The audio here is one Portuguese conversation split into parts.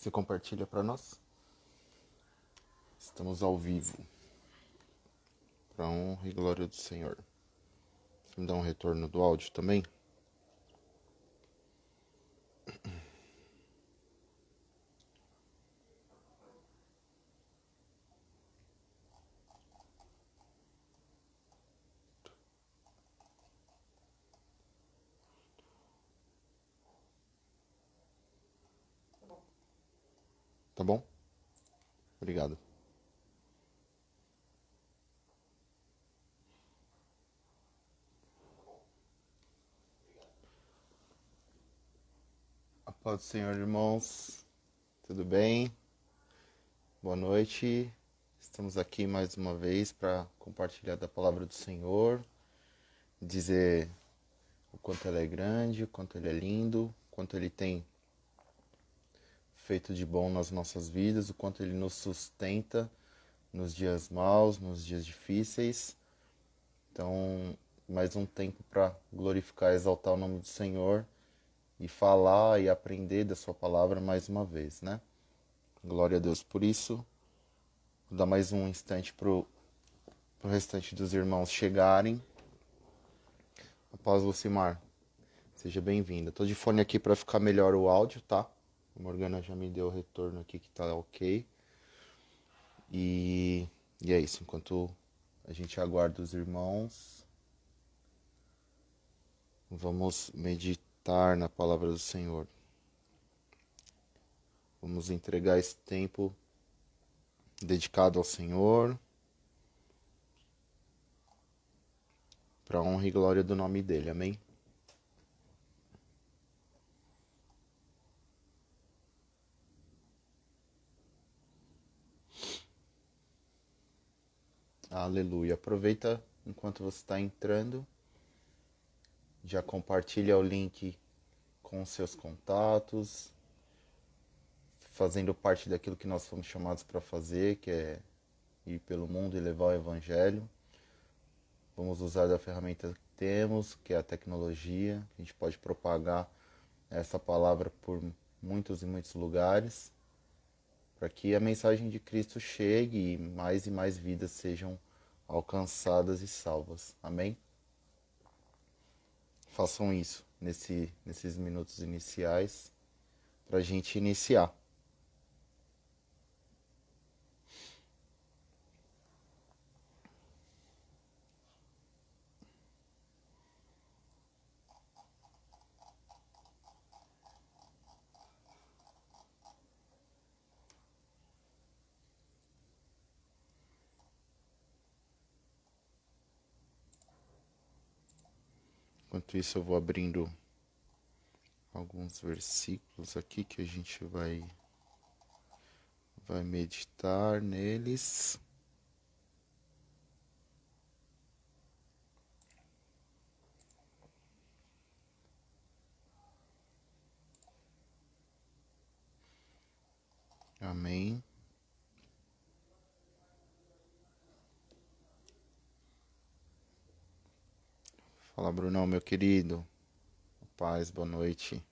Você compartilha para nós? Estamos ao vivo. Para honra e glória do Senhor. Você me dá um retorno do áudio também? Tá bom? Obrigado. A paz do Senhor, irmãos. Tudo bem? Boa noite. Estamos aqui mais uma vez para compartilhar da palavra do Senhor, dizer o quanto Ele é grande, o quanto Ele é lindo, o quanto Ele tem feito de bom nas nossas vidas, o quanto Ele nos sustenta nos dias maus, nos dias difíceis. Então, mais um tempo para glorificar e exaltar o nome do Senhor e falar e aprender da sua palavra mais uma vez, né? Glória a Deus por isso. Vou dar mais um instante pro restante dos irmãos chegarem. A paz, Lucimar. Seja bem-vinda. Tô de fone aqui para ficar melhor o áudio, tá? A Morgana já me deu o retorno aqui que tá ok. E é isso. Enquanto a gente aguarda os irmãos, vamos meditar na palavra do Senhor. Vamos entregar esse tempo dedicado ao Senhor, para a honra e glória do nome dele. Amém? Aleluia. Aproveita enquanto você está entrando, já compartilha o link com os seus contatos, fazendo parte daquilo que nós fomos chamados para fazer, que é ir pelo mundo e levar o evangelho. Vamos usar da ferramenta que temos, que é a tecnologia. A gente pode propagar essa palavra por muitos e muitos lugares, para que a mensagem de Cristo chegue e mais vidas sejam alcançadas e salvas. Amém? Façam isso nesses minutos iniciais para a gente iniciar. Enquanto isso eu vou abrindo alguns versículos aqui que a gente vai meditar neles. Amém. Fala, Brunão, meu querido. Paz, boa noite.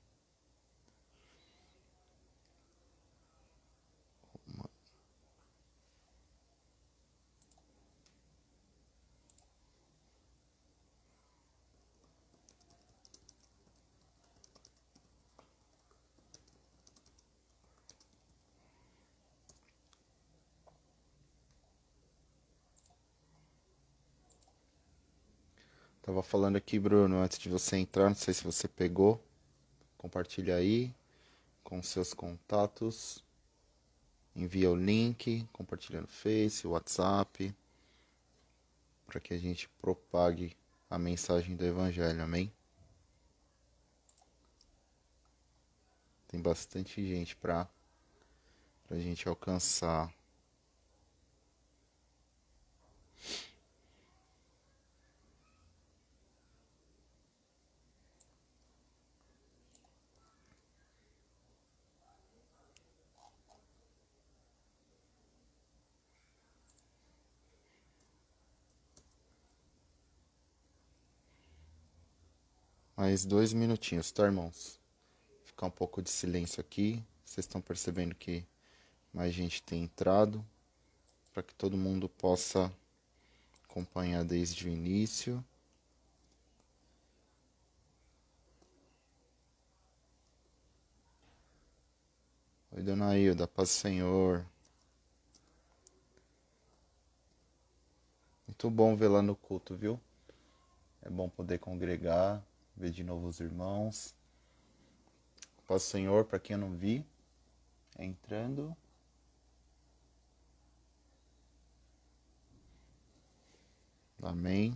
Tava falando aqui, Bruno, antes de você entrar, não sei se você pegou. Compartilha aí com seus contatos. Envia o link, compartilha no Face, WhatsApp, para que a gente propague a mensagem do Evangelho, amém? Tem bastante gente para a gente alcançar. Mais 2 minutinhos, tá, irmãos? Ficar um pouco de silêncio aqui, Vocês estão percebendo que mais gente tem entrado, para que todo mundo possa acompanhar desde o início. Oi, dona Hilda, paz do Senhor. Muito bom vê-la no culto, viu? É bom poder congregar, ver de novo os irmãos. Paz do Senhor, para quem eu não vi, entrando. Amém.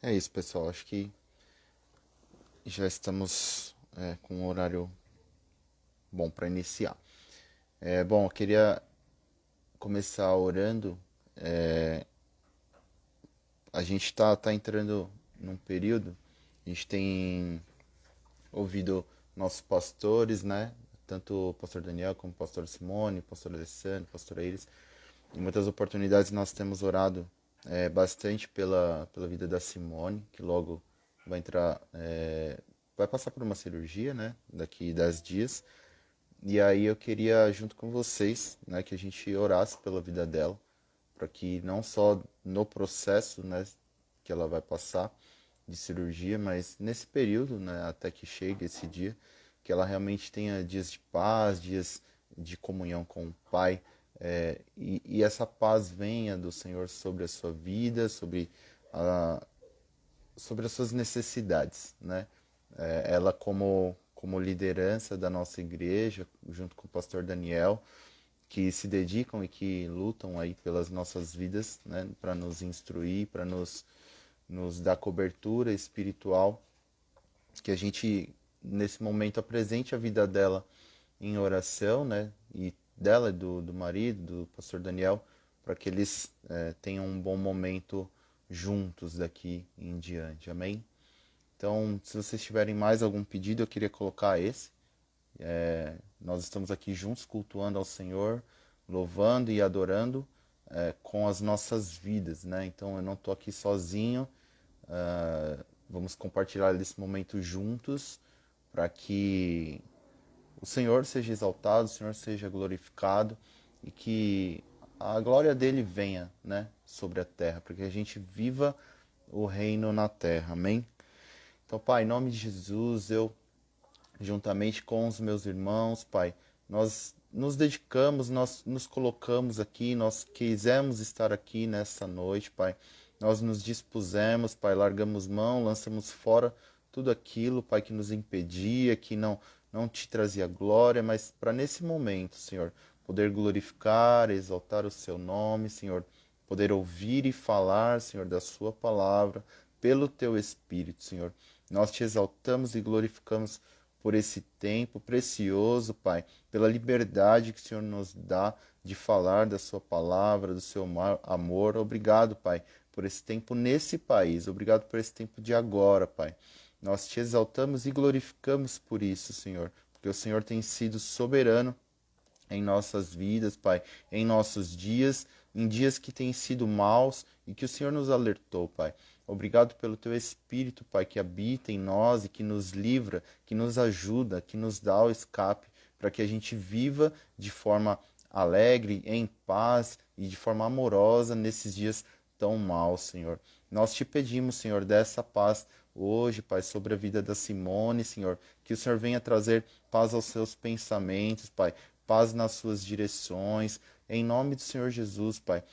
É isso, pessoal. Acho que já estamos com um horário bom para iniciar. Bom, eu queria começar orando. A gente tá entrando num período, a gente tem ouvido nossos pastores, né? Tanto o pastor Daniel como o pastor Simone, o pastor Alessandro, o pastor Eiris. Em muitas oportunidades nós temos orado bastante pela vida da Simone, que logo vai entrar, vai passar por uma cirurgia, né? Daqui 10 dias. E aí eu queria, junto com vocês, né, que a gente orasse pela vida dela, para que não só no processo, né, que ela vai passar de cirurgia, mas nesse período, né, até que chegue esse dia, que ela realmente tenha dias de paz, dias de comunhão com o Pai, e essa paz venha do Senhor sobre a sua vida, a, sobre as suas necessidades, né? Ela como liderança da nossa igreja, junto com o pastor Daniel, que se dedicam e que lutam aí pelas nossas vidas, né, para nos instruir, para nos dar cobertura espiritual, que a gente nesse momento apresente a vida dela em oração, né, e dela, do marido, do pastor Daniel, para que eles tenham um bom momento juntos daqui em diante, amém? Então, se vocês tiverem mais algum pedido, eu queria colocar esse. Nós estamos aqui juntos cultuando ao Senhor, louvando e adorando com as nossas vidas, né? Então eu não estou aqui sozinho. Vamos compartilhar esse momento juntos para que o Senhor seja exaltado, o Senhor seja glorificado e que a glória dele venha, né, sobre a terra, para que a gente viva o reino na terra. Amém? Então, Pai, em nome de Jesus, eu juntamente com os meus irmãos, Pai, nós nos dedicamos, nós nos colocamos aqui, nós quisemos estar aqui nessa noite, Pai. Nós nos dispusemos, Pai, largamos mão, lançamos fora tudo aquilo, Pai, que nos impedia, que não te trazia glória, mas para nesse momento, Senhor, poder glorificar, exaltar o seu nome, Senhor, poder ouvir e falar, Senhor, da sua palavra, pelo teu Espírito, Senhor. Nós te exaltamos e glorificamos por esse tempo precioso, Pai, pela liberdade que o Senhor nos dá de falar da sua palavra, do seu amor. Obrigado, Pai, por esse tempo nesse país. Obrigado por esse tempo de agora, Pai. Nós te exaltamos e glorificamos por isso, Senhor, porque o Senhor tem sido soberano em nossas vidas, Pai, em nossos dias, em dias que têm sido maus e que o Senhor nos alertou, Pai. Obrigado pelo teu Espírito, Pai, que habita em nós e que nos livra, que nos ajuda, que nos dá o escape, para que a gente viva de forma alegre, em paz e de forma amorosa nesses dias tão maus, Senhor. Nós te pedimos, Senhor, dessa paz hoje, Pai, sobre a vida da Simone, Senhor, que o Senhor venha trazer paz aos seus pensamentos, Pai, paz nas suas direções, em nome do Senhor Jesus, Pai.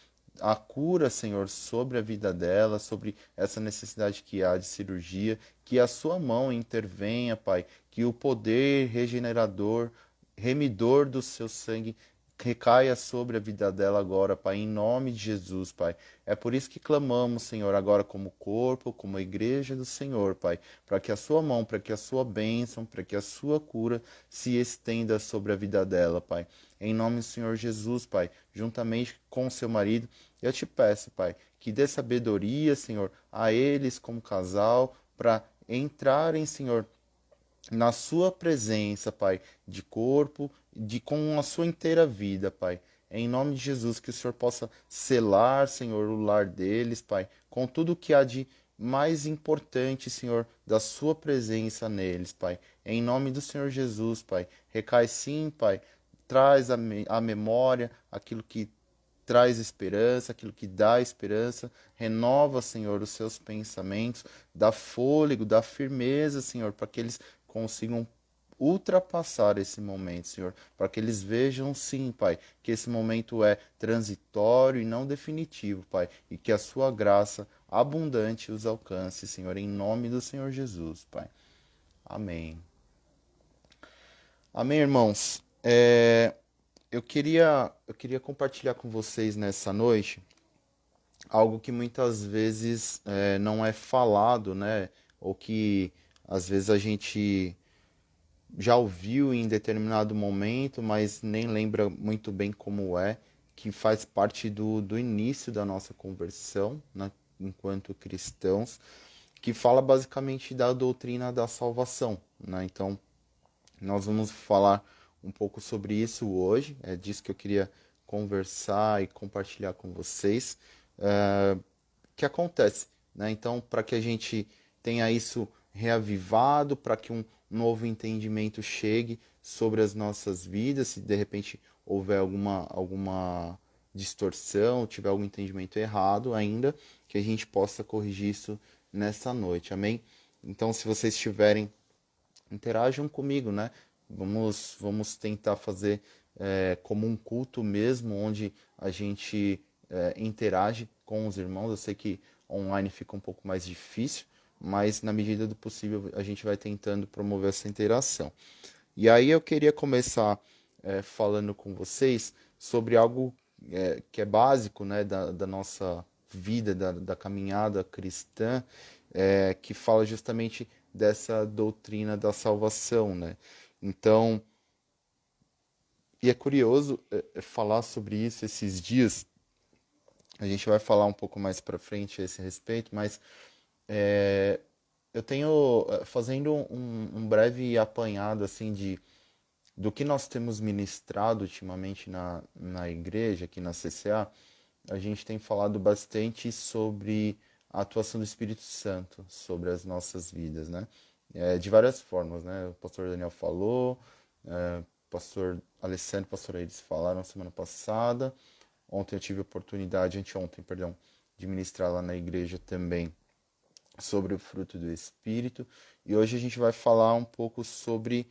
A cura, Senhor, sobre a vida dela, sobre essa necessidade que há de cirurgia, que a sua mão intervenha, Pai, que o poder regenerador, remidor do seu sangue recaia sobre a vida dela agora, Pai, em nome de Jesus, Pai. É por isso que clamamos, Senhor, agora como corpo, como igreja do Senhor, Pai, para que a sua mão, para que a sua bênção, para que a sua cura se estenda sobre a vida dela, Pai. Em nome do Senhor Jesus, Pai, juntamente com seu marido, eu te peço, Pai, que dê sabedoria, Senhor, a eles como casal, para entrarem, Senhor, na sua presença, Pai, de corpo, com a sua inteira vida, Pai. É em nome de Jesus que o Senhor possa selar, Senhor, o lar deles, Pai, com tudo que há de mais importante, Senhor, da sua presença neles, Pai. É em nome do Senhor Jesus, Pai. Recai sim, Pai. Traz a memória aquilo que traz esperança, aquilo que dá esperança, renova, Senhor, os seus pensamentos, dá fôlego, dá firmeza, Senhor, para que eles consigam ultrapassar esse momento, Senhor, para que eles vejam, sim, Pai, que esse momento é transitório e não definitivo, Pai, e que a sua graça abundante os alcance, Senhor, em nome do Senhor Jesus, Pai. Amém. Amém, irmãos. Eu queria compartilhar com vocês nessa noite algo que muitas vezes não é falado, né? Ou que às vezes a gente já ouviu em determinado momento, mas nem lembra muito bem como é, que faz parte do início da nossa conversão, né? Enquanto cristãos, que fala basicamente da doutrina da salvação, né? Então, nós vamos falar um pouco sobre isso hoje, é disso que eu queria conversar e compartilhar com vocês. Que acontece, né? Então, para que a gente tenha isso reavivado, para que um novo entendimento chegue sobre as nossas vidas, se de repente houver alguma distorção, tiver algum entendimento errado ainda, que a gente possa corrigir isso nessa noite, amém? Então, se vocês tiverem, interajam comigo, né? Vamos tentar fazer como um culto mesmo, onde a gente interage com os irmãos. Eu sei que online fica um pouco mais difícil, mas na medida do possível a gente vai tentando promover essa interação. E aí eu queria começar falando com vocês sobre algo que é básico, né, da nossa vida, da caminhada cristã, que fala justamente dessa doutrina da salvação, né? Então, e é curioso falar sobre isso esses dias. A gente vai falar um pouco mais para frente a esse respeito, mas eu tenho fazendo um breve apanhado assim de do que nós temos ministrado ultimamente na igreja, aqui na CCA. A gente tem falado bastante sobre a atuação do Espírito Santo sobre as nossas vidas, né? De várias formas, né? O pastor Daniel falou, o pastor Alessandro e o pastor Eires falaram semana passada. Ontem eu tive a oportunidade, anteontem, perdão, de ministrar lá na igreja também sobre o fruto do Espírito. E hoje a gente vai falar um pouco sobre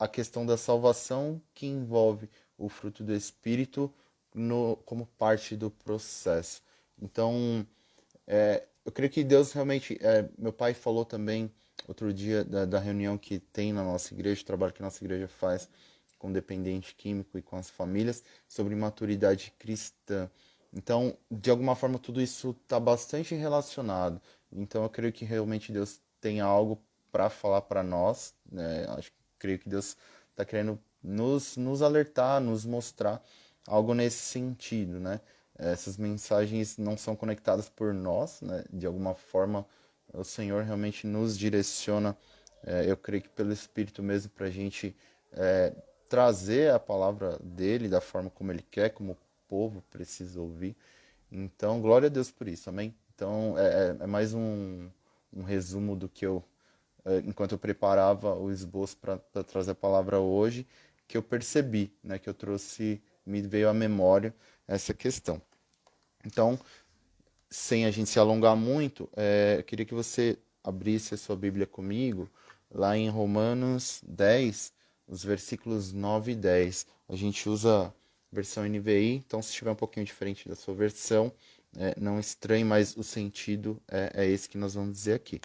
a questão da salvação que envolve o fruto do Espírito como parte do processo. Então, eu creio que Deus realmente. Meu pai falou também outro dia da reunião que tem na nossa igreja, o trabalho que a nossa igreja faz com dependente químico e com as famílias, sobre maturidade cristã. Então, de alguma forma, tudo isso está bastante relacionado. Então, eu creio que realmente Deus tem algo para falar para nós, né? Creio que Deus está querendo nos alertar, nos mostrar algo nesse sentido, né? Essas mensagens não são conectadas por nós, né? De alguma forma, o Senhor realmente nos direciona, eu creio que pelo Espírito mesmo, para a gente trazer a palavra dele da forma como ele quer, como o povo precisa ouvir. Então, glória a Deus por isso, amém? Então, é mais um resumo do que enquanto eu preparava o esboço para trazer a palavra hoje, que eu percebi, né, que eu trouxe, me veio à memória essa questão. Então, sem a gente se alongar muito, eu queria que você abrisse a sua Bíblia comigo, lá em Romanos 10, os versículos 9 e 10. A gente usa a versão NVI, então se estiver um pouquinho diferente da sua versão, não estranhe, mas o sentido é esse que nós vamos dizer aqui.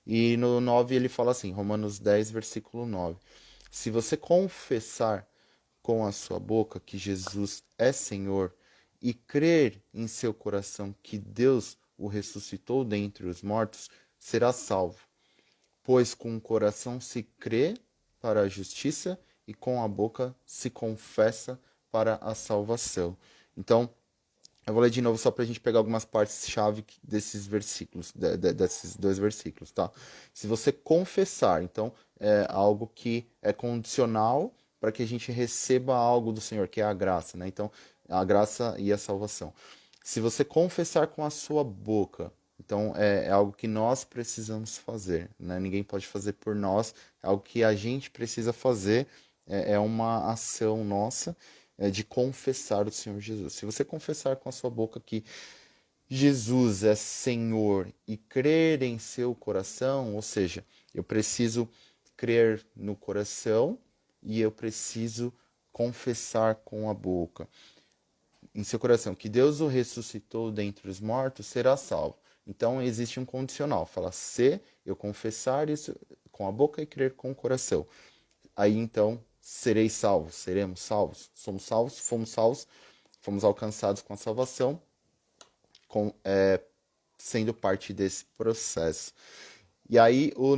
E no 9 ele fala assim, Romanos 10, versículo 9. Se você confessar com a sua boca que Jesus é Senhor e crer em seu coração que Deus o ressuscitou dentre os mortos, será salvo. Pois com o coração se crê para a justiça e com a boca se confessa para a salvação. Então, Eu vou ler de novo só para a gente pegar algumas partes-chave desses versículos, desses dois versículos, tá? Se você confessar, então é algo que é condicional para que a gente receba algo do Senhor, que é a graça, né? Então, a graça e a salvação. Se você confessar com a sua boca, então é algo que nós precisamos fazer, né? Ninguém pode fazer por nós, é algo que a gente precisa fazer, é uma ação nossa de confessar o Senhor Jesus. Se você confessar com a sua boca que Jesus é Senhor e crer em seu coração, ou seja, eu preciso crer no coração e eu preciso confessar com a boca em seu coração que Deus o ressuscitou dentre os mortos, será salvo. Então existe um condicional. Fala, se eu confessar isso com a boca e crer com o coração, aí então serei salvo, seremos salvos, somos salvos, fomos alcançados com a salvação, sendo parte desse processo. E aí o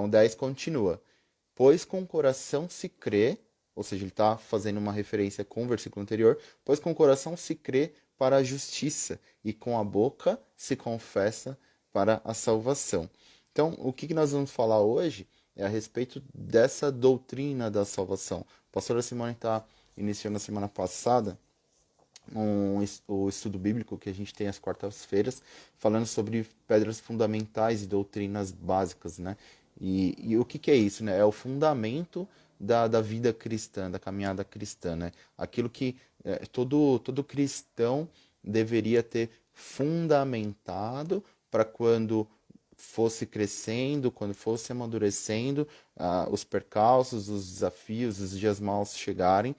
10 continua. Pois com o coração se crê, ou seja, ele está fazendo uma referência com o versículo anterior, pois com o coração se crê para a justiça e com a boca se confessa para a salvação. Então, o que nós vamos falar hoje é a respeito dessa doutrina da salvação. A pastora Simone está iniciando na semana passada o estudo bíblico que a gente tem às quartas-feiras, falando sobre pedras fundamentais e doutrinas básicas, né? E o que é isso, né? É o fundamento da vida cristã, da caminhada cristã, né? Aquilo que todo cristão deveria ter fundamentado para quando fosse crescendo, quando fosse amadurecendo, os percalços, os desafios, os dias maus chegarem,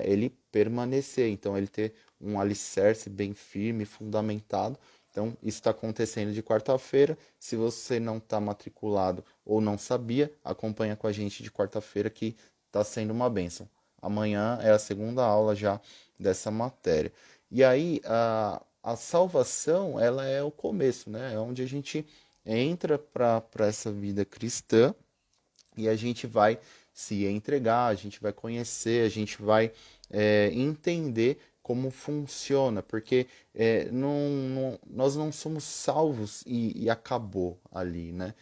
ele permanecer. Então, ele ter um alicerce bem firme, fundamentado. Então, isso está acontecendo de quarta-feira. Se você não está matriculado ou não sabia, acompanha com a gente de quarta-feira que está sendo uma bênção. Amanhã é a segunda aula já dessa matéria. E aí, a salvação, ela é o começo, né? É onde a gente entra para essa vida cristã e a gente vai se entregar, a gente vai conhecer, a gente vai entender como funciona, porque nós não somos salvos e acabou ali, né?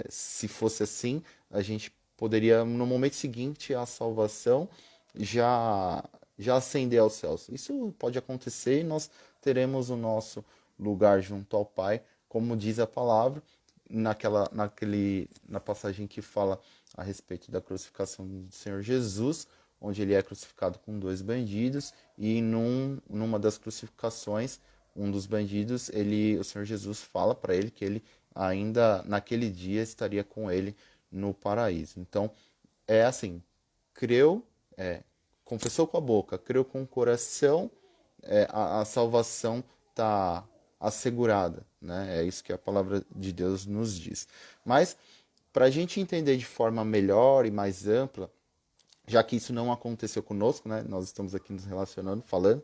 Se fosse assim, a gente poderia, no momento seguinte à salvação, já ascender aos céus. Isso pode acontecer e nós teremos o nosso lugar junto ao Pai, como diz a palavra, na passagem que fala a respeito da crucificação do Senhor Jesus, onde ele é crucificado com dois bandidos, e numa das crucificações, um dos bandidos, o Senhor Jesus fala para ele que ele ainda naquele dia estaria com ele no paraíso. Então, é assim, creu, confessou com a boca, creu com o coração, a salvação está assegurada, né? É isso que a palavra de Deus nos diz. Mas, para a gente entender de forma melhor e mais ampla, já que isso não aconteceu conosco, né? Nós estamos aqui nos relacionando, falando,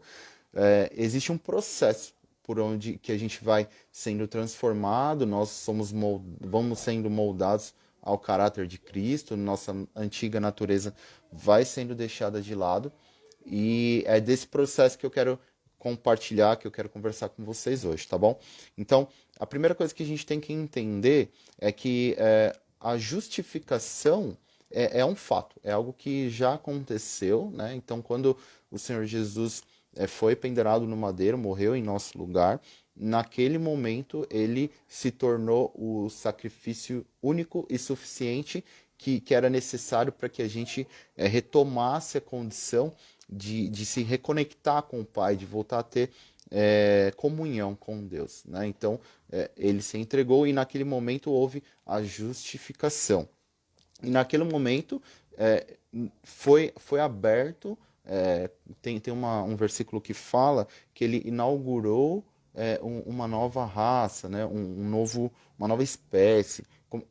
existe um processo por onde que a gente vai sendo transformado, vamos sendo moldados ao caráter de Cristo, nossa antiga natureza vai sendo deixada de lado, e é desse processo que eu quero compartilhar, que eu quero conversar com vocês hoje, tá bom? Então, a primeira coisa que a gente tem que entender é que a justificação é um fato, é algo que já aconteceu, né? Então, quando o Senhor Jesus foi pendurado no madeiro, morreu em nosso lugar, naquele momento ele se tornou o sacrifício único e suficiente que era necessário para que a gente retomasse a condição de se reconectar com o Pai, de voltar a ter comunhão com Deus, né? Então, ele se entregou e naquele momento houve a justificação. E naquele momento foi aberto, tem um versículo que fala que ele inaugurou uma nova raça, né? Uma nova espécie,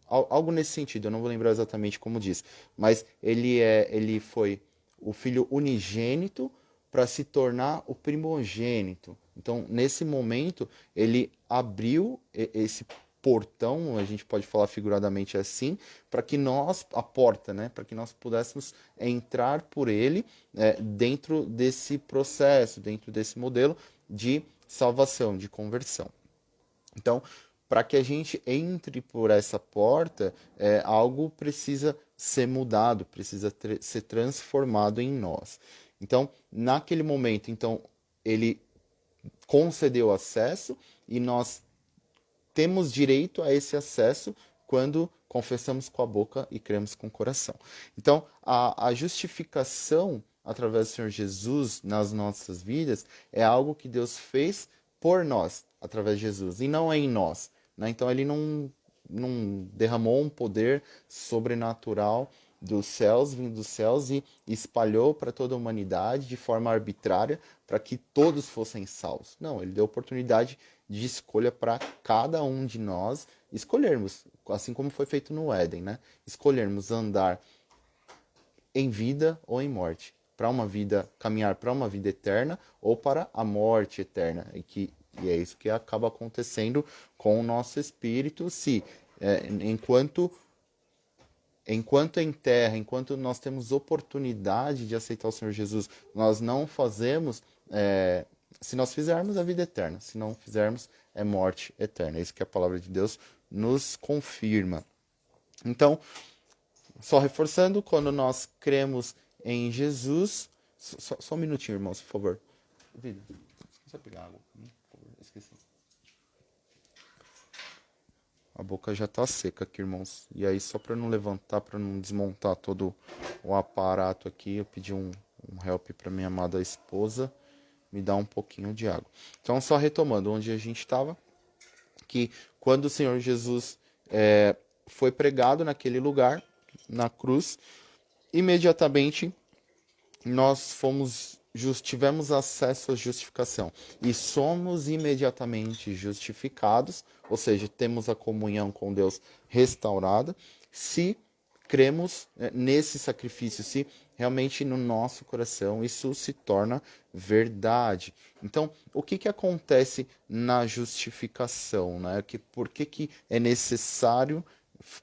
algo nesse sentido, eu não vou lembrar exatamente como diz, mas ele foi o filho unigênito para se tornar o primogênito. Então, nesse momento, ele abriu esse portão, a gente pode falar figuradamente assim, para que nós, a porta, né, para que nós pudéssemos entrar por ele dentro desse processo, dentro desse modelo de salvação, de conversão. Então, para que a gente entre por essa porta, algo precisa ser mudado, precisa ser transformado em nós. Então, naquele momento, então, ele concedeu acesso e nós temos direito a esse acesso quando confessamos com a boca e cremos com o coração. Então, a justificação através do Senhor Jesus nas nossas vidas é algo que Deus fez por nós, através de Jesus, e não é em nós. Né? Então, ele não derramou um poder sobrenatural dos céus, vindo dos céus, e espalhou para toda a humanidade de forma arbitrária para que todos fossem salvos. Não, ele deu oportunidade de escolha para cada um de nós escolhermos, assim como foi feito no Éden, né? Escolhermos andar em vida ou em morte, para uma vida, caminhar para uma vida eterna ou para a morte eterna, e é isso que acaba acontecendo com o nosso espírito, se enquanto em terra, enquanto nós temos oportunidade de aceitar o Senhor Jesus, nós não fazemos, se nós fizermos, a vida eterna. Se não fizermos, é morte eterna. É isso que a palavra de Deus nos confirma. Então, só reforçando, quando nós cremos em Jesus... Só um minutinho, irmãos, por favor. Vida, você pegar água pra mim, por favor? Esqueci. A boca já tá seca aqui, irmãos. E aí, só para não levantar, para não desmontar todo o aparato aqui, eu pedi um help para minha amada esposa me dar um pouquinho de água. Então, só retomando onde a gente estava, que quando o Senhor Jesus foi pregado naquele lugar, na cruz, imediatamente nós tivemos acesso à justificação e somos imediatamente justificados, ou seja, temos a comunhão com Deus restaurada, se cremos nesse sacrifício, se realmente no nosso coração isso se torna verdade. Então, o que acontece na justificação, né? Por que é necessário,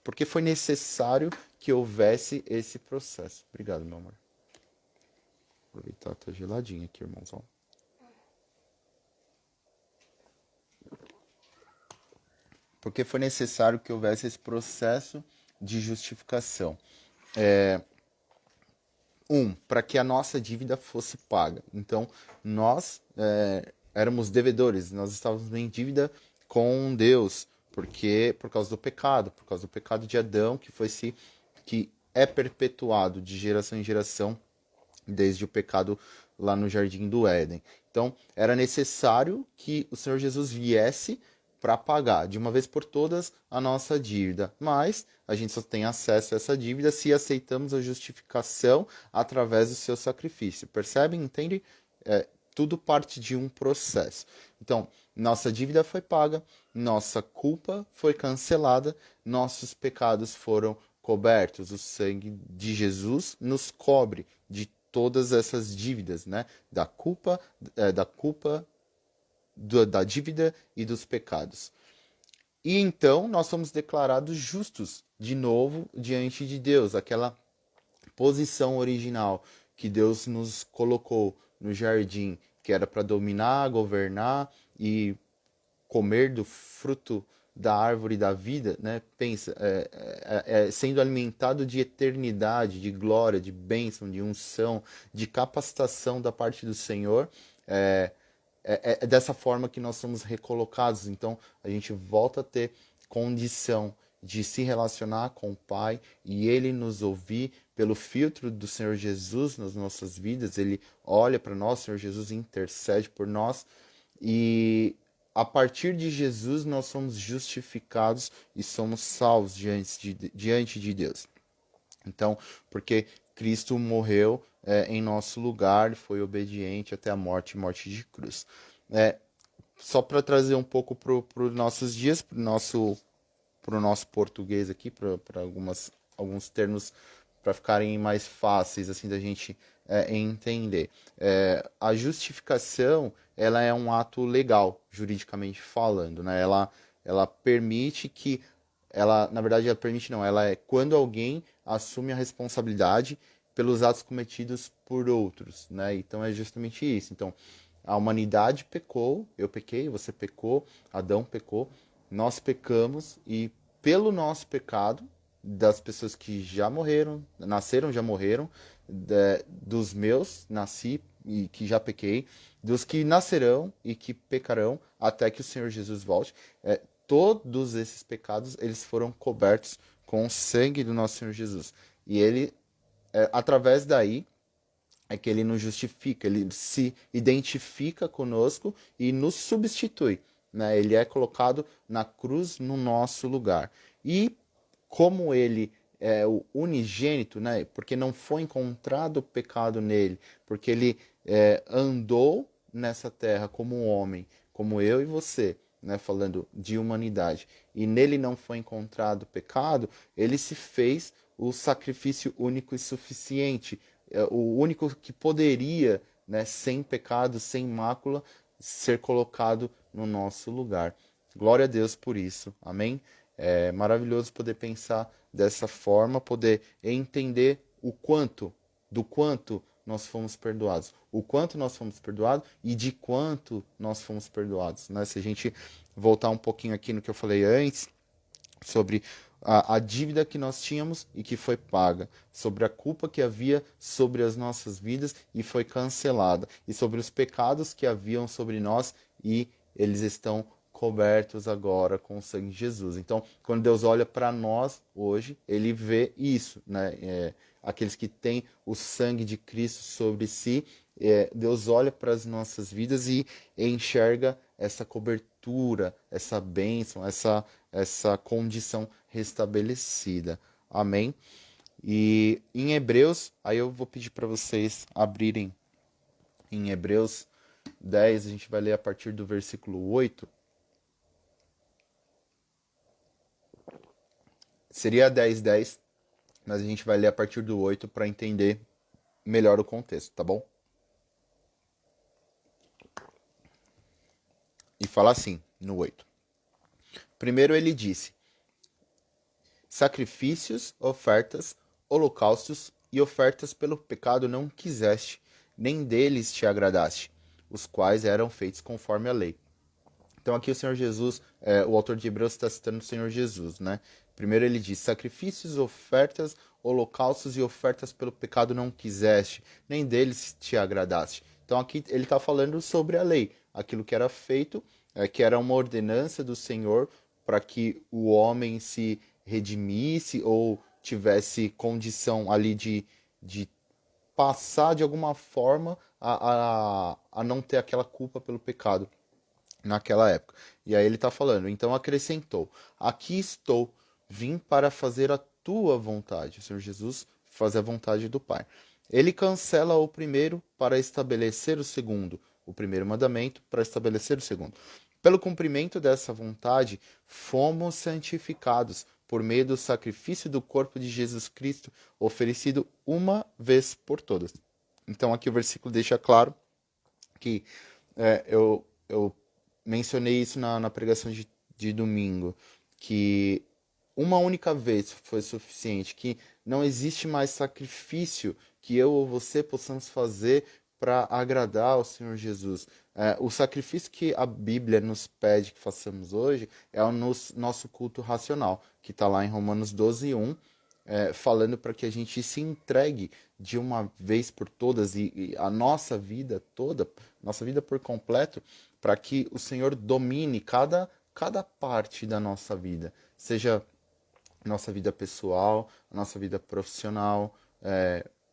porque foi necessário que houvesse esse processo? Obrigado, meu amor. Aproveitar, tá geladinho aqui, irmãos. Ó. Porque foi necessário que houvesse esse processo de justificação. Para que a nossa dívida fosse paga. Então, nós éramos devedores, nós estávamos em dívida com Deus, por causa do pecado de Adão, que é perpetuado de geração em geração, desde o pecado lá no Jardim do Éden. Então, era necessário que o Senhor Jesus viesse para pagar de uma vez por todas a nossa dívida. Mas a gente só tem acesso a essa dívida se aceitamos a justificação através do seu sacrifício. Percebem? Entendem? Tudo parte de um processo. Então, nossa dívida foi paga, nossa culpa foi cancelada, nossos pecados foram cobertos. O sangue de Jesus nos cobre de todas essas dívidas, né? Da culpa, da dívida e dos pecados. E então nós somos declarados justos de novo diante de Deus, aquela posição original que Deus nos colocou no jardim, que era para dominar, governar e comer do fruto da árvore da vida, né? Pensa, sendo alimentado de eternidade, de glória, de bênção, de unção, de capacitação da parte do Senhor. É dessa forma que nós somos recolocados. Então, a gente volta a ter condição de se relacionar com o Pai e Ele nos ouvir pelo filtro do Senhor Jesus nas nossas vidas. Ele olha para nós, o Senhor Jesus intercede por nós e a partir de Jesus nós somos justificados e somos salvos diante de Deus. Então, porque Cristo morreu em nosso lugar, foi obediente até a morte de cruz. Só para trazer um pouco para os nossos dias, para o nosso português aqui, para alguns termos para ficarem mais fáceis assim da gente entender. A justificação ela é um ato legal, juridicamente falando, né? ela permite que, na verdade, ela permite não, ela é quando alguém assume a responsabilidade pelos atos cometidos por outros, né? Então é justamente isso. Então, a humanidade pecou, eu pequei, você pecou, Adão pecou, nós pecamos e pelo nosso pecado, das pessoas que já morreram, nasceram, já morreram, dos meus, nasci e que já pequei, dos que nascerão e que pecarão até que o Senhor Jesus volte, todos esses pecados, eles foram cobertos com o sangue do nosso Senhor Jesus. E ele, através daí, é que ele nos justifica, ele se identifica conosco e nos substitui, né? Ele é colocado na cruz no nosso lugar. E como ele é o unigênito, né? Porque não foi encontrado pecado nele, porque ele andou nessa terra como um homem, como eu e você, né? Falando de humanidade, e nele não foi encontrado pecado, ele se fez o sacrifício único e suficiente, o único que poderia, né, sem pecado, sem mácula, ser colocado no nosso lugar. Glória a Deus por isso. Amém? É maravilhoso poder pensar dessa forma, poder entender do quanto nós fomos perdoados, o quanto nós fomos perdoados e de quanto nós fomos perdoados, né? Se a gente voltar um pouquinho aqui no que eu falei antes, sobre a dívida que nós tínhamos e que foi paga, sobre a culpa que havia sobre as nossas vidas e foi cancelada, e sobre os pecados que haviam sobre nós e eles estão cobertos agora com o sangue de Jesus. Então, quando Deus olha para nós hoje, ele vê isso, né? Aqueles que têm o sangue de Cristo sobre si, Deus olha para as nossas vidas e enxerga essa cobertura, essa bênção, essa condição restabelecida. Amém? E em Hebreus, aí eu vou pedir para vocês abrirem em Hebreus 10, a gente vai ler a partir do versículo 8. Seria 10:10, mas a gente vai ler a partir do 8 para entender melhor o contexto, tá bom? E fala assim, no 8. Primeiro ele disse: sacrifícios, ofertas, holocaustos e ofertas pelo pecado não quiseste, nem deles te agradaste, os quais eram feitos conforme a lei. Então aqui o Senhor Jesus, o autor de Hebreus está citando o Senhor Jesus, né? Primeiro ele diz, sacrifícios, ofertas, holocaustos e ofertas pelo pecado não quiseste, nem deles te agradaste. Então aqui ele está falando sobre a lei, aquilo que era feito, que era uma ordenança do Senhor para que o homem se redimisse ou tivesse condição ali de passar de alguma forma a não ter aquela culpa pelo pecado naquela época. E aí ele está falando, então acrescentou, aqui estou, vim para fazer a tua vontade. O Senhor Jesus faz a vontade do Pai. Ele cancela o primeiro para estabelecer o segundo, o primeiro mandamento para estabelecer o segundo. Pelo cumprimento dessa vontade, fomos santificados por meio do sacrifício do corpo de Jesus Cristo, oferecido uma vez por todas. Então aqui o versículo deixa claro que eu mencionei isso na pregação de domingo, que uma única vez foi suficiente, que não existe mais sacrifício que eu ou você possamos fazer para agradar ao Senhor Jesus. O sacrifício que a Bíblia nos pede que façamos hoje é o nosso culto racional, que está lá em Romanos 12:1, falando para que a gente se entregue de uma vez por todas e a nossa vida toda, nossa vida por completo, para que o Senhor domine cada parte da nossa vida, seja nossa vida pessoal, a nossa vida profissional,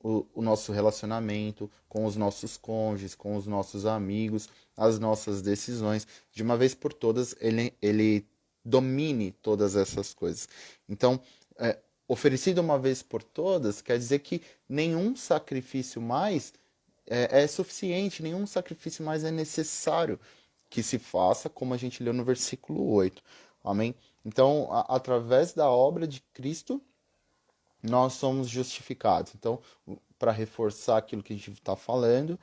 o nosso relacionamento com os nossos cônjuges, com os nossos amigos, as nossas decisões. De uma vez por todas, ele domine todas essas coisas. Então, oferecido uma vez por todas, quer dizer que nenhum sacrifício mais é suficiente, nenhum sacrifício mais é necessário que se faça, como a gente leu no versículo 8. Amém? Então, através da obra de Cristo, nós somos justificados. Então, para reforçar aquilo que a gente está falando,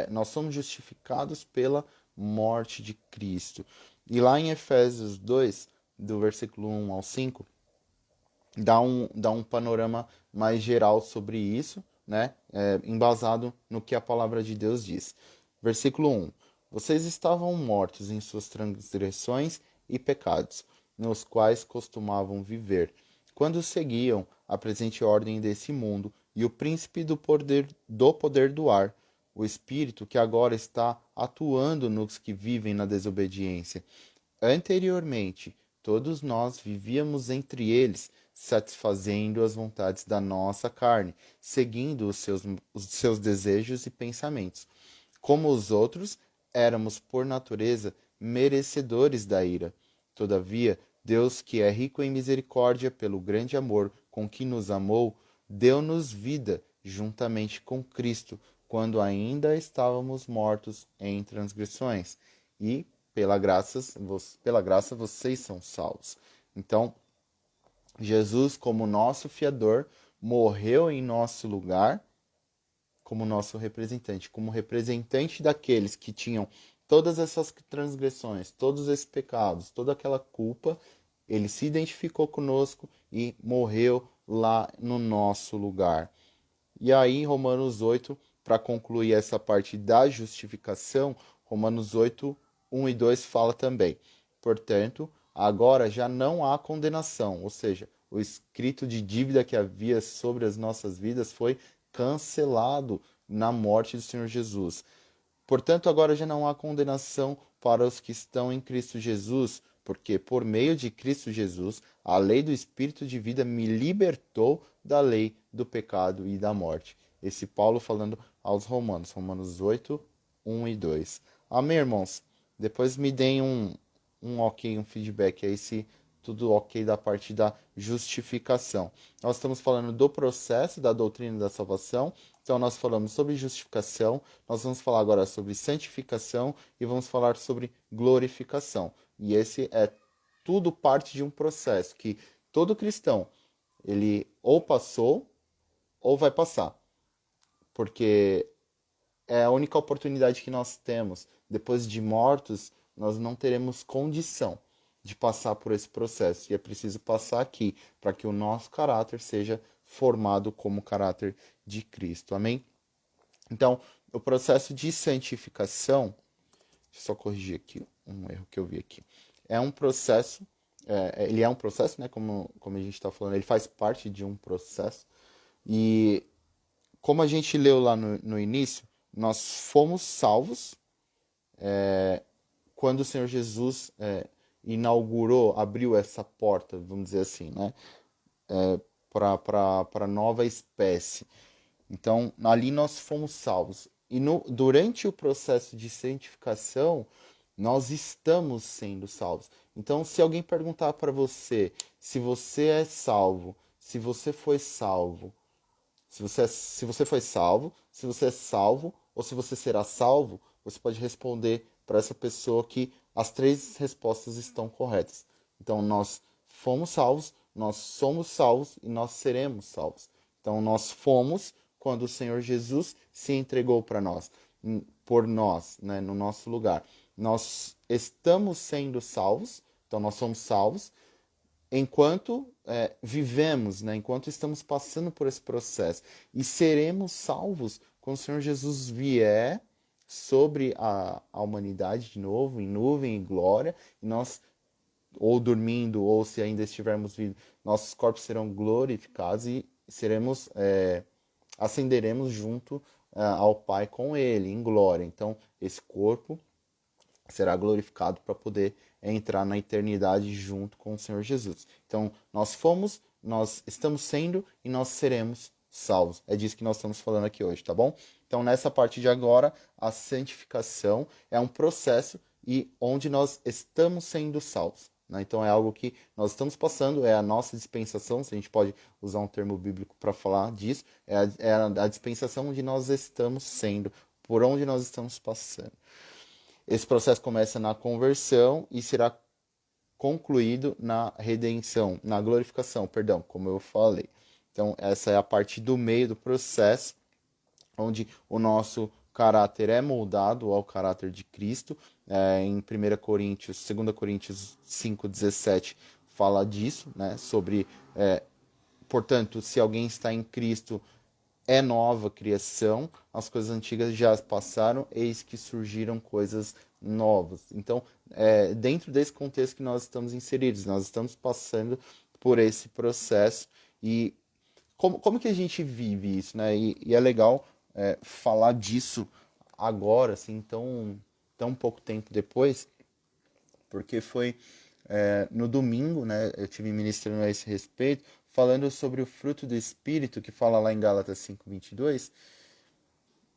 nós somos justificados pela morte de Cristo. E lá em Efésios 2, do versículo 1 ao 5, dá um panorama mais geral sobre isso, né? Embasado no que a palavra de Deus diz. Versículo 1. Vocês estavam mortos em suas transgressões e pecados, nos quais costumavam viver, quando seguiam a presente ordem desse mundo e o príncipe do poder do ar, o espírito que agora está atuando nos que vivem na desobediência. Anteriormente, todos nós vivíamos entre eles, satisfazendo as vontades da nossa carne, seguindo os seus desejos e pensamentos. Como os outros, éramos, por natureza, merecedores da ira. Todavia, Deus, que é rico em misericórdia pelo grande amor com que nos amou, deu-nos vida juntamente com Cristo, quando ainda estávamos mortos em transgressões. E, pela graça vocês são salvos. Então, Jesus, como nosso fiador, morreu em nosso lugar, como nosso representante, como representante daqueles que tinham todas essas transgressões, todos esses pecados, toda aquela culpa. Ele se identificou conosco e morreu lá no nosso lugar. E aí, em Romanos 8, para concluir essa parte da justificação, Romanos 8, 1 e 2 fala também: portanto, agora já não há condenação, ou seja, o escrito de dívida que havia sobre as nossas vidas foi cancelado na morte do Senhor Jesus. Portanto, agora já não há condenação para os que estão em Cristo Jesus, porque por meio de Cristo Jesus, a lei do Espírito de vida me libertou da lei do pecado e da morte. Esse Paulo falando aos Romanos, Romanos 8, 1 e 2. Amém, irmãos? Depois me deem um ok, um feedback aí se tudo ok da parte da justificação. Nós estamos falando do processo da doutrina da salvação. Então, nós falamos sobre justificação, nós vamos falar agora sobre santificação e vamos falar sobre glorificação. E esse é tudo parte de um processo que todo cristão, ele ou passou ou vai passar. Porque é a única oportunidade que nós temos. Depois de mortos, nós não teremos condição de passar por esse processo. E é preciso passar aqui para que o nosso caráter seja formado como o caráter de Cristo. Amém? Então, o processo de santificação, deixa eu só corrigir aqui um erro que eu vi aqui. É um processo, ele é um processo, né? Como a gente está falando, ele faz parte de um processo. E como a gente leu lá no início, nós fomos salvos quando o Senhor Jesus inaugurou, abriu essa porta, vamos dizer assim, né? Para a nova espécie. Então, ali nós fomos salvos. E durante o processo de santificação, nós estamos sendo salvos. Então, se alguém perguntar para você se você é salvo, se você foi salvo, se você foi salvo, se você é salvo ou se você será salvo, você pode responder para essa pessoa que as três respostas estão corretas. Então, nós fomos salvos, nós somos salvos e nós seremos salvos. Então, nós fomos quando o Senhor Jesus se entregou para nós, por nós, né, no nosso lugar. Nós estamos sendo salvos, então nós somos salvos, enquanto vivemos, né, enquanto estamos passando por esse processo. E seremos salvos quando o Senhor Jesus vier sobre a humanidade de novo, em nuvem e glória, e nós, ou dormindo, ou se ainda estivermos vivos, nossos corpos serão glorificados e seremos, ascenderemos junto ao Pai com Ele, em glória. Então, esse corpo será glorificado para poder entrar na eternidade junto com o Senhor Jesus. Então, nós fomos, nós estamos sendo e nós seremos salvos. É disso que nós estamos falando aqui hoje, tá bom? Então, nessa parte de agora, a santificação é um processo e onde nós estamos sendo salvos. Né? Então, é algo que nós estamos passando, é a nossa dispensação, se a gente pode usar um termo bíblico para falar disso, é a dispensação onde nós estamos sendo, por onde nós estamos passando. Esse processo começa na conversão e será concluído na redenção, na glorificação, perdão, como eu falei. Então, essa é a parte do meio do processo, onde o nosso caráter é moldado ao caráter de Cristo. Em 1 Coríntios, 2 Coríntios 5,17 fala disso, né? Sobre, portanto, se alguém está em Cristo, é nova criação, as coisas antigas já passaram, eis que surgiram coisas novas. Então, dentro desse contexto que nós estamos inseridos, nós estamos passando por esse processo. E como que a gente vive isso, né? E é legal falar disso agora, assim, tão pouco tempo depois, porque foi no domingo, né? Eu tive ministrando a esse respeito, falando sobre o fruto do Espírito, que fala lá em Gálatas 5:22,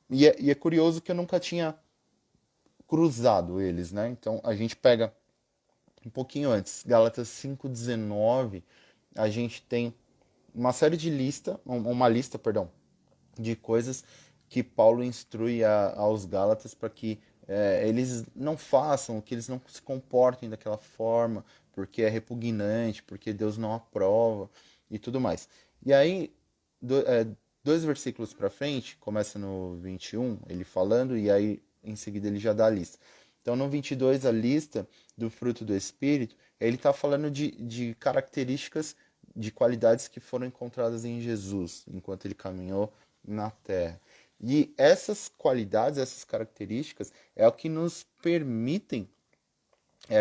e é curioso que eu nunca tinha cruzado eles, né? Então a gente pega um pouquinho antes, Gálatas 5:19, a gente tem uma lista, perdão, de coisas que Paulo instrui aos Gálatas para que eles não façam, que eles não se comportem daquela forma, porque é repugnante, porque Deus não aprova e tudo mais. E aí, dois versículos para frente, começa no 21, ele falando, e aí em seguida ele já dá a lista. Então, no 22, a lista do fruto do Espírito, ele está falando de características, de qualidades que foram encontradas em Jesus, enquanto ele caminhou na terra. E essas qualidades, essas características, é o que nos permitem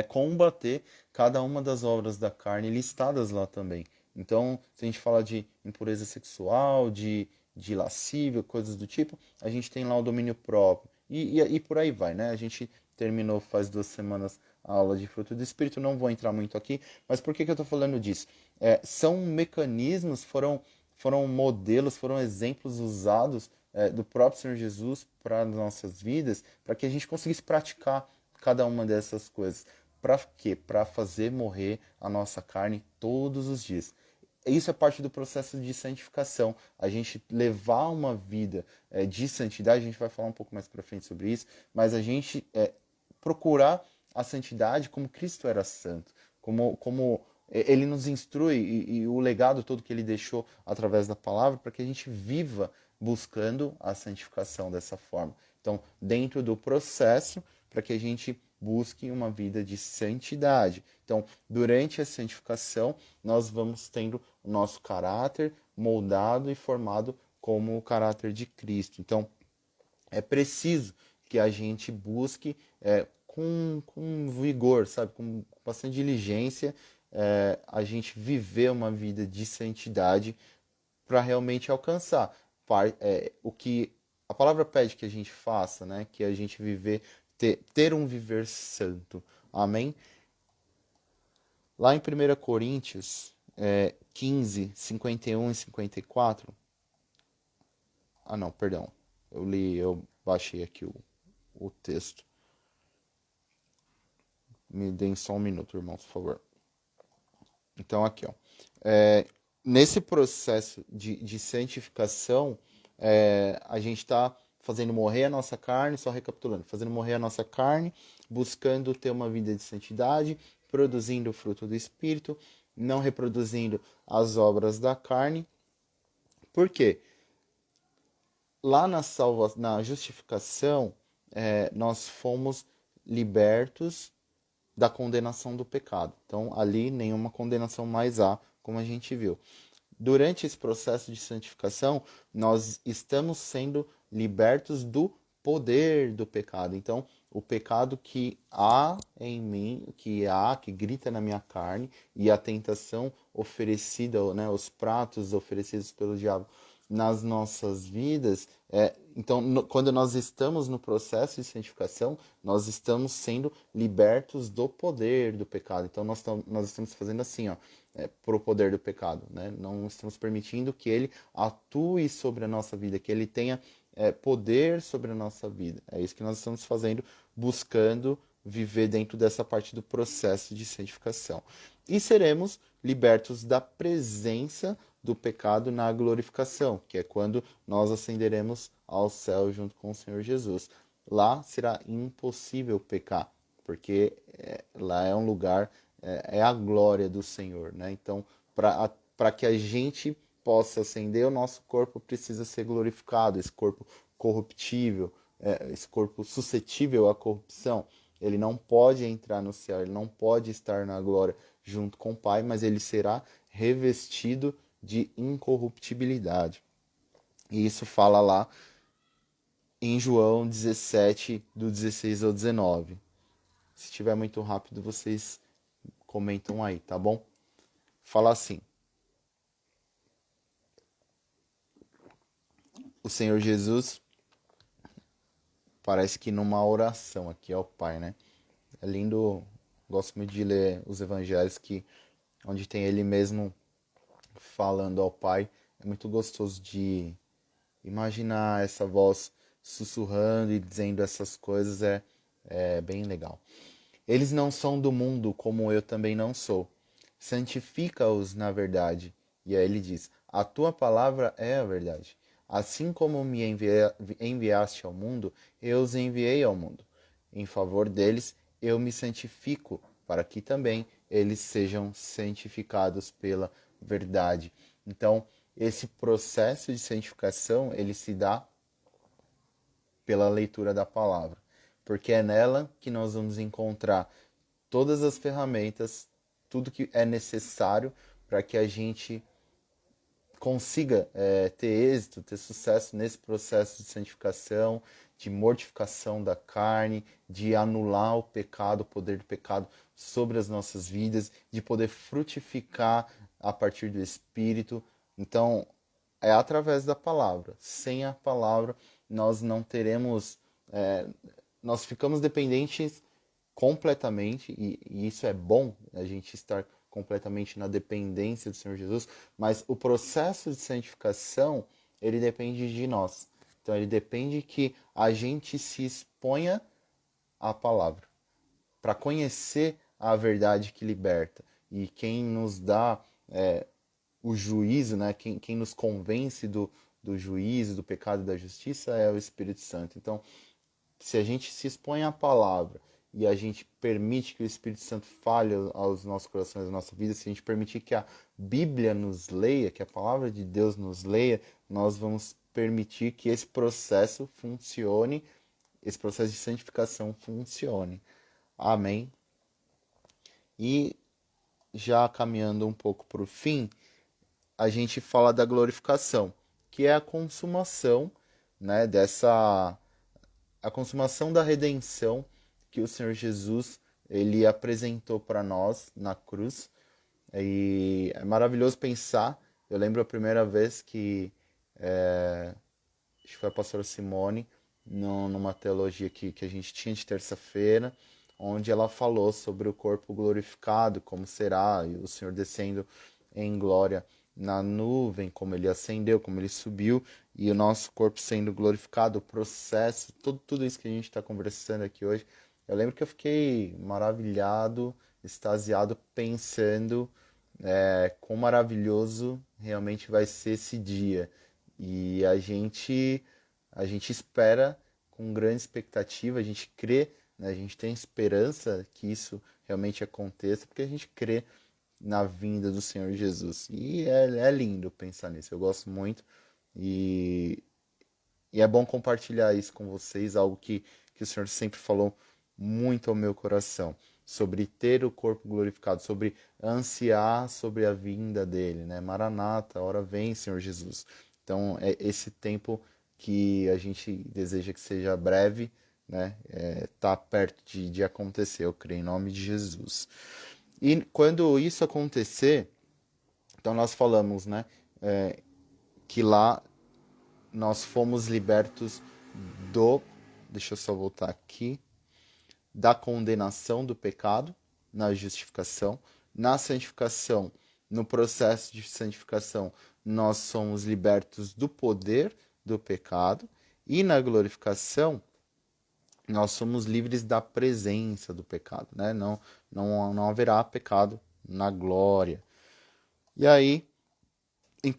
combater cada uma das obras da carne listadas lá também. Então, se a gente fala de impureza sexual, de lascívia, coisas do tipo, a gente tem lá o domínio próprio. E por aí vai, né? A gente terminou faz 2 semanas a aula de fruto do Espírito, não vou entrar muito aqui, mas por que eu estou falando disso? São mecanismos, foram modelos, foram exemplos usados do próprio Senhor Jesus para as nossas vidas, para que a gente conseguisse praticar cada uma dessas coisas. Para quê? Para fazer morrer a nossa carne todos os dias. Isso é parte do processo de santificação. A gente levar uma vida de santidade, a gente vai falar um pouco mais para frente sobre isso, mas a gente procurar a santidade como Cristo era santo, como ele nos instrui e o legado todo que ele deixou através da palavra para que a gente viva buscando a santificação dessa forma. Então, dentro do processo, para que a gente busque uma vida de santidade. Então, durante a santificação, nós vamos tendo o nosso caráter moldado e formado como o caráter de Cristo. Então, é preciso que a gente busque com vigor, sabe, com bastante diligência, a gente viver uma vida de santidade para realmente alcançar o que a palavra pede que a gente faça, né? Que a gente ter um viver santo. Amém? Lá em 1 Coríntios 15, 51 e 54. Ah, não, perdão. Eu baixei aqui o texto. Me deem só um minuto, irmãos, por favor. Então, aqui, ó. Nesse processo de santificação, a gente está fazendo morrer a nossa carne, só recapitulando, fazendo morrer a nossa carne, buscando ter uma vida de santidade, produzindo o fruto do Espírito, não reproduzindo as obras da carne. Por quê? Lá na justificação, nós fomos libertos da condenação do pecado. Então, ali, nenhuma condenação mais há, como a gente viu. Durante esse processo de santificação, nós estamos sendo libertos do poder do pecado. Então, o pecado que há em mim, que grita na minha carne, e a tentação oferecida, né, os pratos oferecidos pelo diabo nas nossas vidas. Então, quando nós estamos no processo de santificação, nós estamos sendo libertos do poder do pecado. Então, nós estamos fazendo assim, ó, para o poder do pecado, né? Não estamos permitindo que ele atue sobre a nossa vida, que ele tenha poder sobre a nossa vida. É isso que nós estamos fazendo, buscando viver dentro dessa parte do processo de santificação. E seremos libertos da presença do pecado na glorificação, que é quando nós ascenderemos ao céu junto com o Senhor Jesus. Lá será impossível pecar, porque lá é um lugar, é a glória do Senhor, né? Então, para que a gente possa ascender, o nosso corpo precisa ser glorificado, esse corpo corruptível, esse corpo suscetível à corrupção, ele não pode entrar no céu, ele não pode estar na glória junto com o Pai, mas ele será revestido de incorruptibilidade. E isso fala lá em João 17, do 16 ao 19. Se estiver muito rápido, vocês comentam aí, tá bom? Fala assim: o Senhor Jesus, parece que numa oração aqui ao Pai, né? É lindo, gosto muito de ler os evangelhos onde tem ele mesmo falando ao Pai. É muito gostoso de imaginar essa voz sussurrando e dizendo essas coisas, é bem legal. Eles não são do mundo, como eu também não sou. Santifica-os na verdade. E aí ele diz: a tua palavra é a verdade. Assim como me enviaste ao mundo, eu os enviei ao mundo. Em favor deles, eu me santifico, para que também eles sejam santificados pela verdade. Então, esse processo de santificação, ele se dá pela leitura da palavra, porque é nela que nós vamos encontrar todas as ferramentas, tudo que é necessário para que a gente consiga ter êxito, ter sucesso nesse processo de santificação, de mortificação da carne, de anular o pecado, o poder do pecado sobre as nossas vidas, de poder frutificar a partir do Espírito. Então, é através da palavra. Sem a palavra, nós não teremos. Nós ficamos dependentes completamente, e isso é bom, a gente estar completamente na dependência do Senhor Jesus, mas o processo de santificação, ele depende de nós. Então, ele depende que a gente se exponha à palavra, para conhecer a verdade que liberta. E quem nos dá o juízo, né? Quem nos convence do juízo, do pecado e da justiça é o Espírito Santo. Então, se a gente se expõe à palavra e a gente permite que o Espírito Santo fale aos nossos corações, à nossa vida, se a gente permitir que a Bíblia nos leia, que a palavra de Deus nos leia, nós vamos permitir que esse processo funcione, esse processo de santificação funcione. Amém? E já caminhando um pouco para o fim, a gente fala da glorificação, que é a consumação, né, a consumação da redenção que o Senhor Jesus ele apresentou para nós na cruz. E é maravilhoso pensar. Eu lembro a primeira vez que acho que foi a pastora Simone numa teologia que a gente tinha de terça-feira, onde ela falou sobre o corpo glorificado, como será, e o Senhor descendo em glória na nuvem, como ele ascendeu, como ele subiu, e o nosso corpo sendo glorificado, o processo, tudo isso que a gente está conversando aqui hoje. Eu lembro que eu fiquei maravilhado, extasiado, pensando quão maravilhoso realmente vai ser esse dia. E a gente espera com grande expectativa, a gente crê, né? A gente tem esperança que isso realmente aconteça, porque a gente crê na vinda do Senhor Jesus. E é lindo pensar nisso, eu gosto muito. E, e é bom compartilhar isso com vocês, algo que o Senhor sempre falou muito ao meu coração, sobre ter o corpo glorificado, sobre ansiar sobre a vinda dele, né? Maranata, hora vem, Senhor Jesus. Então, é esse tempo que a gente deseja que seja breve, né? Tá perto de acontecer, eu creio, em nome de Jesus. E quando isso acontecer, então nós falamos, né? Que lá nós fomos libertos do. Deixa eu só voltar aqui. Da condenação do pecado, na justificação. Na santificação, no processo de santificação, nós somos libertos do poder do pecado. E na glorificação, nós somos livres da presença do pecado, né? Não haverá pecado na glória. E aí, em 1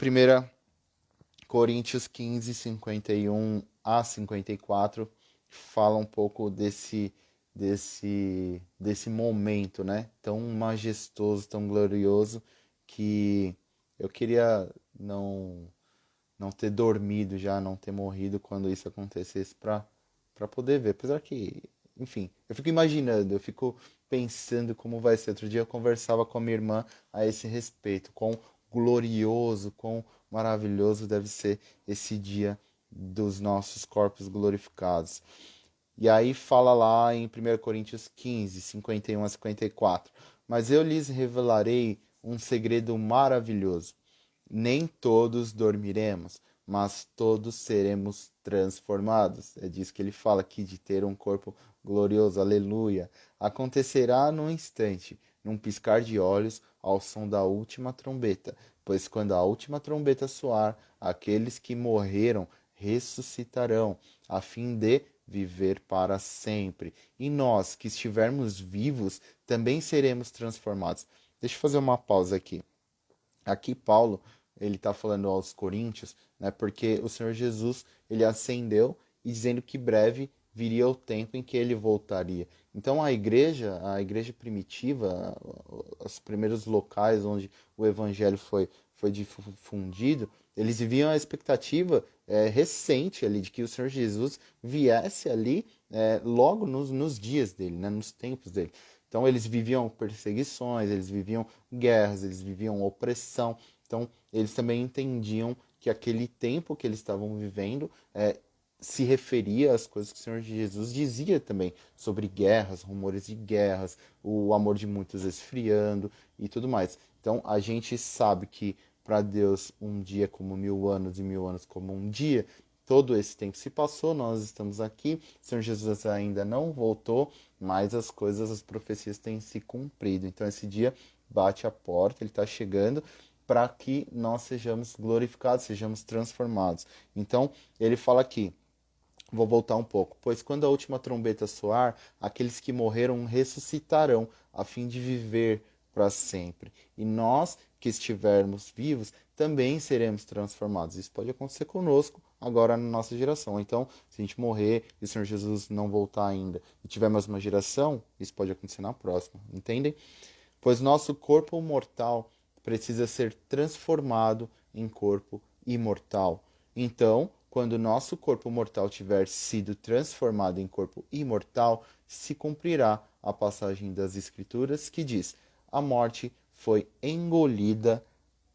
Coríntios 15, 51 a 54, fala um pouco desse momento, né? Tão majestoso, tão glorioso, que eu queria não ter dormido já, não ter morrido quando isso acontecesse, para para poder ver. Apesar que, enfim, eu fico imaginando, eu fico pensando como vai ser. Outro dia eu conversava com a minha irmã a esse respeito, quão glorioso, quão maravilhoso deve ser esse dia dos nossos corpos glorificados. E aí fala lá em 1 Coríntios 15, 51 a 54. Mas eu lhes revelarei um segredo maravilhoso. Nem todos dormiremos, mas todos seremos transformados. É disso que ele fala aqui, de ter um corpo glorioso. Aleluia. Acontecerá num instante, num piscar de olhos, ao som da última trombeta. Pois quando a última trombeta soar, aqueles que morreram ressuscitarão, a fim de viver para sempre. E nós, que estivermos vivos, também seremos transformados. Deixa eu fazer uma pausa aqui. Aqui Paulo, ele está falando aos Coríntios, né, porque o Senhor Jesus, ele ascendeu e dizendo que breve viria o tempo em que ele voltaria. Então a igreja primitiva, os primeiros locais onde o evangelho foi difundido, eles viviam a expectativa recente ali de que o Senhor Jesus viesse ali logo nos dias dele, né, nos tempos dele. Então eles viviam perseguições, eles viviam guerras, eles viviam opressão. Então eles também entendiam que aquele tempo que eles estavam vivendo se referia às coisas que o Senhor Jesus dizia também sobre guerras, rumores de guerras, o amor de muitos esfriando e tudo mais. Então a gente sabe que para Deus um dia é como 1000 anos e 1000 anos como um dia. Todo esse tempo se passou, nós estamos aqui, o Senhor Jesus ainda não voltou, mas as coisas, as profecias têm se cumprido. Então esse dia bate a porta, ele está chegando para que nós sejamos glorificados, sejamos transformados. Então ele fala aqui, vou voltar um pouco. Pois quando a última trombeta soar, aqueles que morreram ressuscitarão, a fim de viver para sempre. E nós que estivermos vivos também seremos transformados. Isso pode acontecer conosco agora na nossa geração. Então, se a gente morrer e o Senhor Jesus não voltar ainda e tiver mais uma geração, isso pode acontecer na próxima. Entendem? Pois nosso corpo mortal precisa ser transformado em corpo imortal. Então, quando nosso corpo mortal tiver sido transformado em corpo imortal, se cumprirá a passagem das Escrituras que diz: a morte foi engolida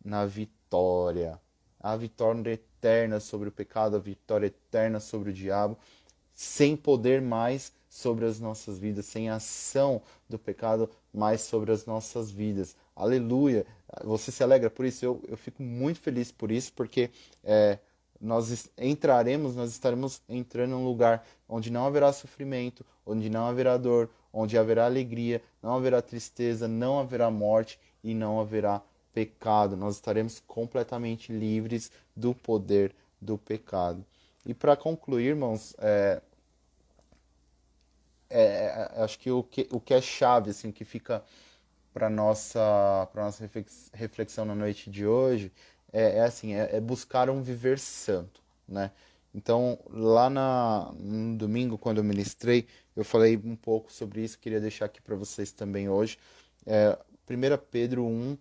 na vitória. A vitória eterna sobre o pecado, a vitória eterna sobre o diabo, sem poder mais sobre as nossas vidas, sem ação do pecado mais sobre as nossas vidas. Aleluia! Você se alegra por isso? Eu fico muito feliz por isso, porque nós estaremos entrando em um lugar onde não haverá sofrimento, onde não haverá dor, onde haverá alegria, não haverá tristeza, não haverá morte e não haverá pecado. Nós estaremos completamente livres do poder do pecado. E para concluir, irmãos, acho que o que é chave, assim, que fica para nossa reflexão na noite de hoje é buscar um viver santo, né? Então, no domingo, quando eu ministrei, eu falei um pouco sobre isso, queria deixar aqui para vocês também hoje. 1 Pedro 1,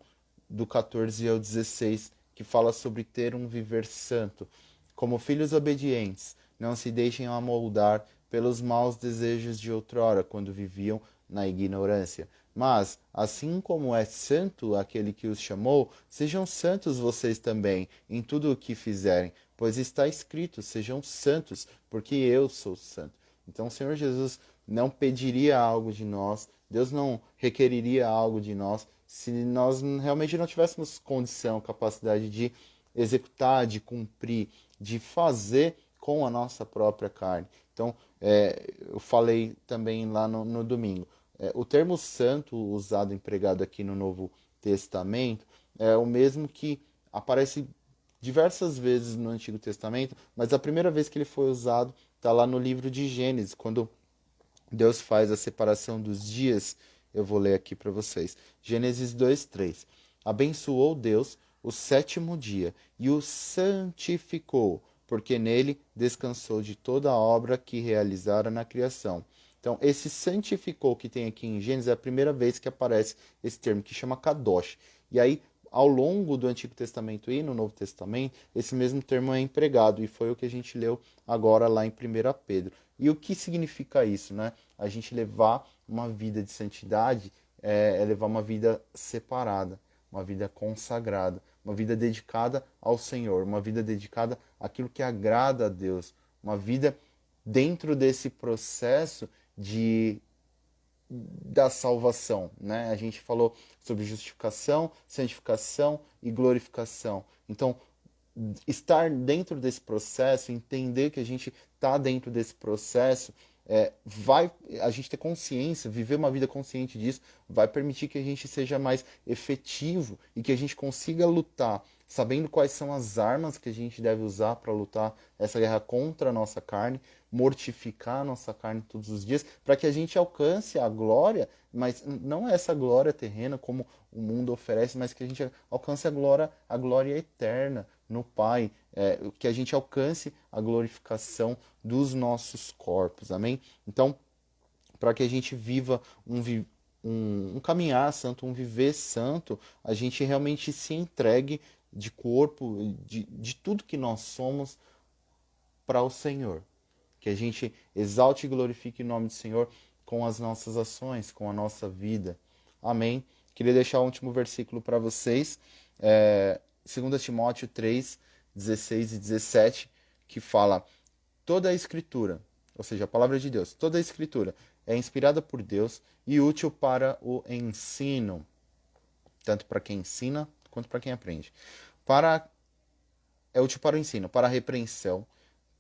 do 14 ao 16, que fala sobre ter um viver santo. Como filhos obedientes, não se deixem amoldar pelos maus desejos de outrora, quando viviam na ignorância. Mas, assim como é santo aquele que os chamou, sejam santos vocês também, em tudo o que fizerem, pois está escrito: sejam santos, porque eu sou santo. Então, o Senhor Jesus não pediria algo de nós, Deus não requeriria algo de nós, se nós realmente não tivéssemos condição, capacidade de executar, de cumprir, de fazer com a nossa própria carne. Então, eu falei também lá no domingo, o termo santo usado, empregado aqui no Novo Testamento, é o mesmo que aparece diversas vezes no Antigo Testamento, mas a primeira vez que ele foi usado está lá no livro de Gênesis, quando Deus faz a separação dos dias. Eu vou ler aqui para vocês. Gênesis 2:3. Abençoou Deus o sétimo dia e o santificou, porque nele descansou de toda a obra que realizara na criação. Então, esse santificou que tem aqui em Gênesis é a primeira vez que aparece esse termo, que chama kadosh. E aí, ao longo do Antigo Testamento e no Novo Testamento, esse mesmo termo é empregado, e foi o que a gente leu agora lá em 1 Pedro. E o que significa isso, né? A gente levar uma vida de santidade é levar uma vida separada, uma vida consagrada, uma vida dedicada ao Senhor, uma vida dedicada àquilo que agrada a Deus, uma vida dentro desse processo da salvação, né? A gente falou sobre justificação, santificação e glorificação. Então, estar dentro desse processo, entender que a gente está dentro desse processo, vai a gente ter consciência, viver uma vida consciente disso, vai permitir que a gente seja mais efetivo e que a gente consiga lutar, sabendo quais são as armas que a gente deve usar para lutar essa guerra contra a nossa carne, mortificar a nossa carne todos os dias, para que a gente alcance a glória, mas não essa glória terrena como o mundo oferece, mas que a gente alcance a glória eterna no Pai, que a gente alcance a glorificação dos nossos corpos, amém? Então, para que a gente viva um caminhar santo, um viver santo, a gente realmente se entregue de corpo, de tudo que nós somos para o Senhor. Que a gente exalte e glorifique o nome do Senhor com as nossas ações, com a nossa vida. Amém? Queria deixar o último versículo para vocês, 2 Timóteo 3, 16 e 17, que fala: toda a Escritura, ou seja, a palavra de Deus, toda a Escritura é inspirada por Deus e útil para o ensino, tanto para quem ensina quanto para quem aprende. É útil para o ensino, para a repreensão,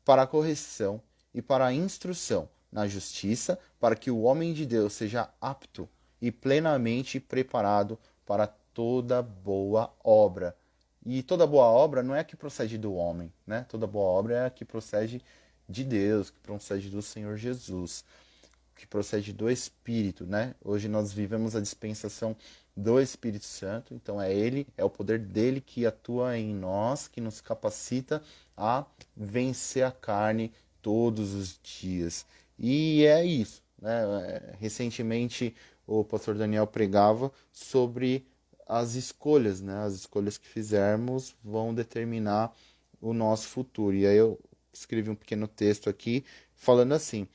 para a correção e para a instrução na justiça, para que o homem de Deus seja apto e plenamente preparado para toda boa obra. E toda boa obra não é a que procede do homem, né? Toda boa obra é a que procede de Deus, que procede do Senhor Jesus, que procede do Espírito, né? Hoje nós vivemos a dispensação do Espírito Santo, então é Ele, é o poder dele que atua em nós, que nos capacita a vencer a carne todos os dias. E é isso, né? Recentemente o pastor Daniel pregava sobre as escolhas, né? As escolhas que fizermos vão determinar o nosso futuro. E aí eu escrevi um pequeno texto aqui falando assim: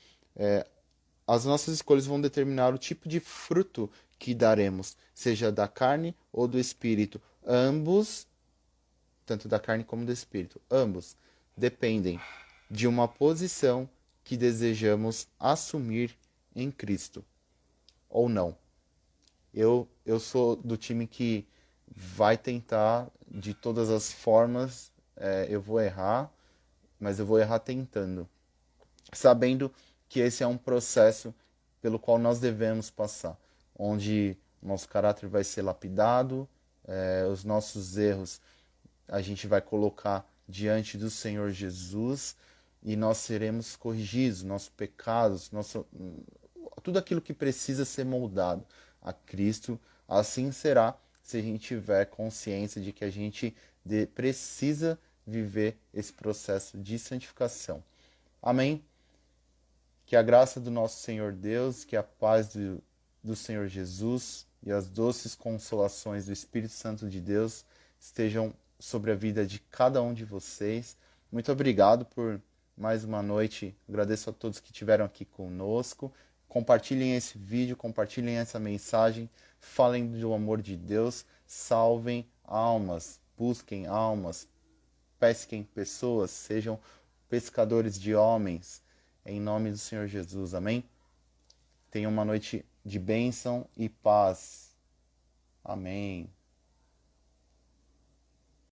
as nossas escolhas vão determinar o tipo de fruto que daremos, seja da carne ou do espírito. Ambos, tanto da carne como do espírito, ambos dependem de uma posição que desejamos assumir em Cristo ou não. Eu sou do time que vai tentar de todas as formas, eu vou errar, mas eu vou errar tentando, sabendo que esse é um processo pelo qual nós devemos passar, onde nosso caráter vai ser lapidado, os nossos erros a gente vai colocar diante do Senhor Jesus e nós seremos corrigidos, nossos pecados, tudo aquilo que precisa ser moldado a Cristo, assim será se a gente tiver consciência de que a gente precisa viver esse processo de santificação. Amém? Que a graça do nosso Senhor Deus, que a paz do Senhor Jesus e as doces consolações do Espírito Santo de Deus estejam sobre a vida de cada um de vocês. Muito obrigado por mais uma noite. Agradeço a todos que estiveram aqui conosco. Compartilhem esse vídeo, compartilhem essa mensagem, falem do amor de Deus, salvem almas, busquem almas, pesquem pessoas, sejam pescadores de homens, em nome do Senhor Jesus, amém? Tenham uma noite de bênção e paz. Amém.